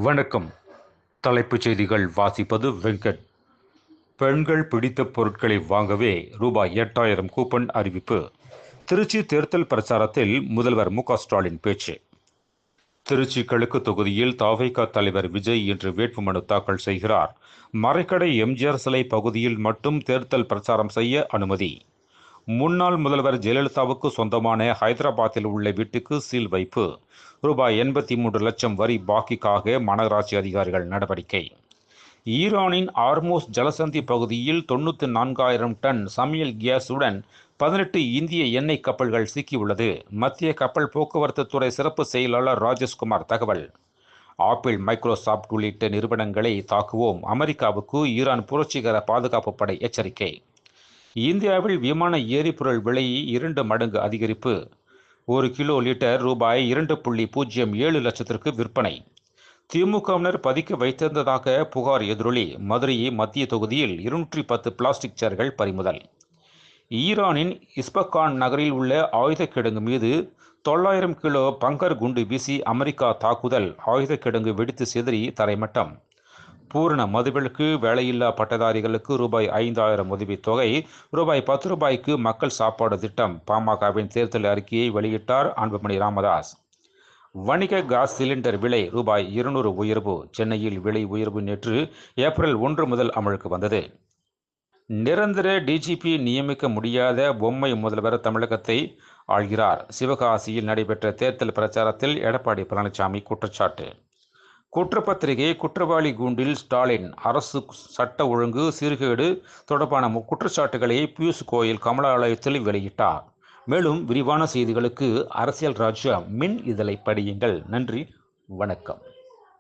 வணக்கம். தலைப்புச் செய்திகள் வாசிப்பது வெங்கட். பெண்கள் பிடித்த பொருட்களை வாங்கவே ரூபாய் 8000 கூப்பன் அறிவிப்பு. திருச்சி தேர்தல் பிரச்சாரத்தில் முதல்வர் மு.க.ஸ்டாலின் பேச்சு. திருச்சி கிழக்கு தொகுதியில் தவைக தலைவர் விஜய் இன்று வேட்புமனு தாக்கல் செய்கிறார். மறைக்கடை எம்ஜிஆர் சிலை பகுதியில் மட்டும் தேர்தல் பிரச்சாரம் செய்ய அனுமதி. முன்னாள் முதல்வர் ஜெயலலிதாவுக்கு சொந்தமான ஹைதராபாத்தில் உள்ள வீட்டுக்கு சீல் வைப்பு. ரூபாய் 83 லட்சம் வரி பாக்கிக்காக மாநகராட்சி அதிகாரிகள் நடவடிக்கை. ஈரானின் ஆர்மோஸ் ஜலசந்தி பகுதியில் 94,000 டன் சமையல் கேஸுடன் 18 இந்திய எண்ணெய் கப்பல்கள் சிக்கியுள்ளது. மத்திய கப்பல் போக்குவரத்து துறை சிறப்பு செயலாளர் ராஜேஷ்குமார் தகவல். ஆப்பிள், மைக்ரோசாப்ட் உள்ளிட்ட நிறுவனங்களை தாக்குவோம், அமெரிக்காவுக்கு ஈரான் புரட்சிகர பாதுகாப்பு படை எச்சரிக்கை. இந்தியாவில் விமான எரிபொருள் விலை 2 மடங்கு அதிகரிப்பு. 1 கிலோ லிட்டர் ரூபாய் 2.07 லட்சத்திற்கு விற்பனை. திமுகவினர் பதுக்கி வைத்திருந்ததாக புகார் எதிரொலி. மதுரை மத்திய தொகுதியில் 210 பிளாஸ்டிக் சேர்கள் பறிமுதல். ஈரானின் இஸ்பகான் நகரில் உள்ள ஆயுத கிடங்கு மீது 900 கிலோ பங்கர் குண்டு வீசி அமெரிக்கா தாக்குதல். ஆயுத கிடங்கு வெடித்து சிதறி தரைமட்டம். பூரண மதுவிலக்கு. வேலையில்லா பட்டதாரிகளுக்கு ரூபாய் 5000 உதவித்தொகை. ரூபாய் 10 மக்கள் சாப்பாடு திட்டம். பாமகவின் தேர்தல் அறிக்கையை வெளியிட்டார் அன்புமணி ராமதாஸ். வணிக காஸ் சிலிண்டர் விலை ரூபாய் 200 உயர்வு. சென்னையில் விலை உயர்வு நேற்று ஏப்ரல் 1 முதல் அமலுக்கு வந்தது. நிரந்தர டிஜிபி நியமிக்க முடியாத பொம்மை முதல்வர் தமிழகத்தை ஆள்கிறார். சிவகாசியில் நடைபெற்ற தேர்தல் பிரச்சாரத்தில் எடப்பாடி பழனிசாமி குற்றச்சாட்டு. குற்றப்பத்திரிகை குற்றவாளி கூண்டில் ஸ்டாலின். அரசு சட்ட ஒழுங்கு சீர்கேடு தொடர்பான குற்றச்சாட்டுகளை பியூஷ் கோயல் கமலாலயத்தில் வெளியிட்டார். மேலும் விரிவான செய்திகளுக்கு அரசியல் ராஜ்யா மின் இதழை படியுங்கள். நன்றி, வணக்கம்.